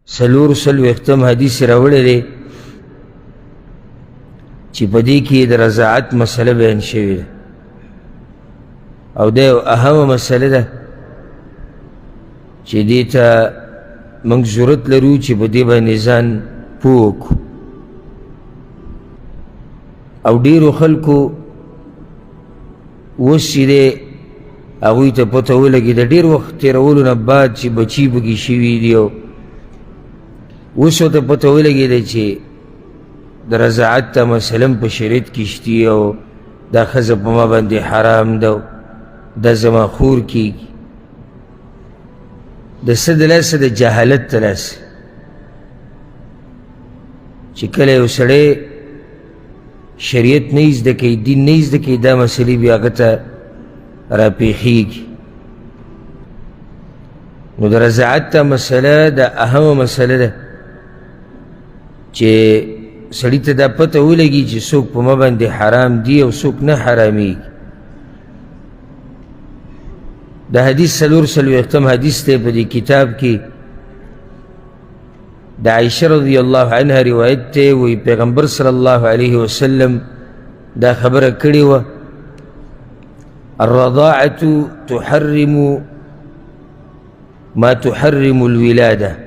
سلور څلوېښتم حدیث راوړی دی چې په دې کې د رضاعت مسله بیان شوې ده او دا یو اهمه مسله ده چې دې ته موږ ضرورت لرو چې په دې باندې ځان پوه وکړو او ډېرو خلکو اوس چې دی هغوی ته پته ولګېده ډېر وخت تېرولو نه بعد چې بچي پکې شوي دي او اوس ورته پته ولګېده چې د رضاعت ته مثلا په شریعت کې شتي او دا ښځه په ما باندې حرام ده دا زما خور کېږي د څه د لاسه د جهالت د لاسه چې کله یو سړی شریعت نه زده کوي دین نه زده کوي دا مسلې بیا هغه ته راپېښېږي نو د رضاعت ته مسله دا اهمه مسله ده چې سړي ته دا پته ولګي چې څوک په ما باندې حرام دي او څوک نه حرامېږي دا حدیث څلور څلوېښتم حدیث دی په دې کتاب کې د عایشه رضی الله عنها روایت دی وایي پیغمبر صلی الله علیه وسلم دا خبره کړې وه الرضاعة تحرم ما تحرم الولادة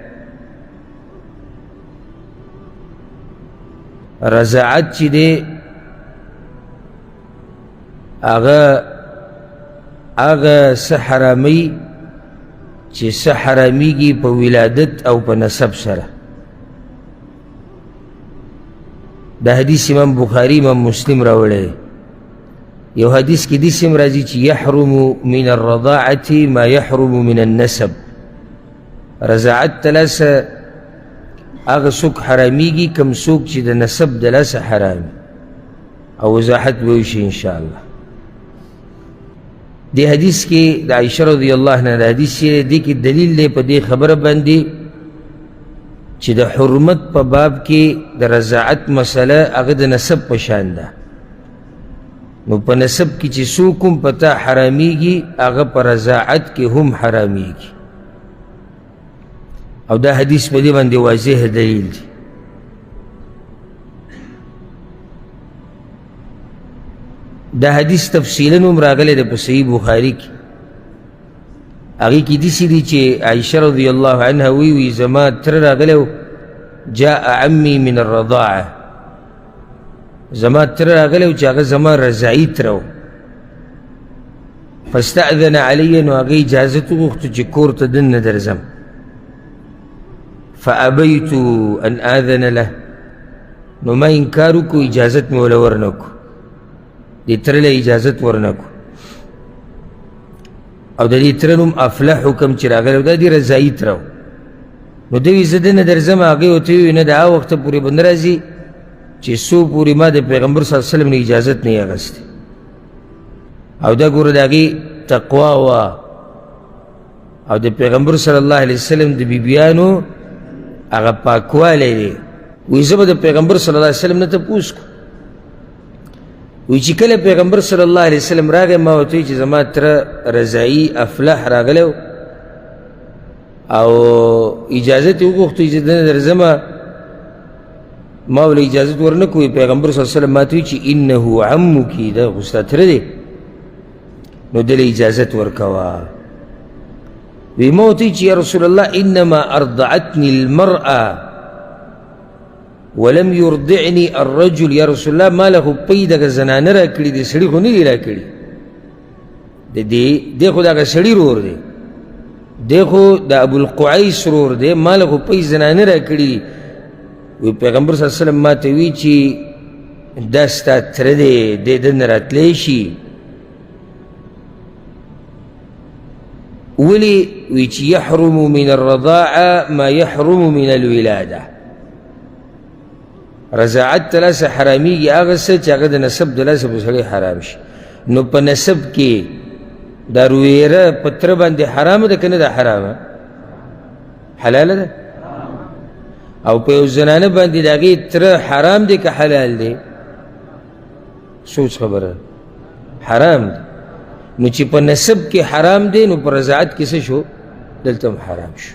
رضاعت چې دی هغه څه حراموي چې څه حرامیږي په ولادت او په نسب سره دا حدیث امام بخاري امام مسلم راوړی دی یو حدیث کې داسې هم راځي چې یحرم من الرضاعة ما یحرم من النسب رضاعت ته لاسه هغه څوک حرامیږي کوم څوک چې د نسب د لاسه حرامي او وضاحت به وشي انشاءالله دې حدیث کې د عایشه رضی الله عنها د حدیث دې کې دلیل دی په دې خبره باندې چې د حرمت په باب کې د رضاعت مسله هغه د نسب په شان ده نو په نسب کې چې څوک هم په تا حرامیږي هغه په رضاعت کې هم حرامیږي او دا حدیث په دې باندې واضح دلیل دی دا حدیث تفصیلا هم راغلی دی په صحیح بخاري کې هغې کې داسې دي چې عایشه رضی الله عنها وی زما تره راغلی و جاء عمي من الرضاعه زما تره راغلی و چې هغه زما رضاعي تره و فاستأذن علی نو هغه اجازت وغوښتو چې کور ته دننه درځم فأبيت أن آذن له نو ما انکار وکړو اجازت مې وله ورنه کړو دې تره له اجازت ورنه کړو او د دې تره نوم افلح حکم چې راغلی و دا دې رضاعي تره و نو دوی وایي زه دننه درځم هغې ورته وویل نه د هغه وخته پورې به نه راځي چې څو پورې ما د پیغمبر صلی الله علیه وسلم نه اجازت نه یې اخیستې او دا ګوره د هغې تقوا وه او د پیغمبر صلی الله علیه وسلم د بیبیانو هغه پاکوالی دی وایي زه به د پیغمبر صلی الله علیه وسلم نه تپوس کړو وایي چې کله پیغمبر صلی الله علیه وسلم راغی ما ورته وایي چې زما تره رضاعي افلح راغلی او اجازت یې وغوښتو چې دننه درځمه ما وله اجازت ورنه کړو پیغمبر صلی الله علیه وسلم ما ته وایي چې انه عمکی دا خو ستا تره دی نو ده له اجازت ورکوه وی ما ورته چې یا رسول الله انما ارضعتني المرأة ولم يرضعني الرجل یا رسول الله ما له خو پی دغه زنانه راکړي دي سړي خو نه دي راکړي دی خو دغه سړي رور دی دی خو د ابوالقعیس رور دی ما له خو پی زنانه راکړي دي وی پیغمبر صلی الله علیه وسلم ما ته وی چې دا ستا تره دی دی دننه راتلی شي ولي ويش يحرم من الرضاعة ما يحرم من الولادة رضاعت تلاسه حراميږي هغه څه چې هغه د نسب د لاسه په سړي حرام شي نو په نسب کې دا رویره په تره باندې حرامه ده که نه ده حرامه حلاله ده او په یو زنانه باندې د هغې تره حرام دی که حلال دی سوچ خبره حرام دی نو چې په نسب کې حرام دی نو په رضاعت کې څه شو دلته هم حرام شو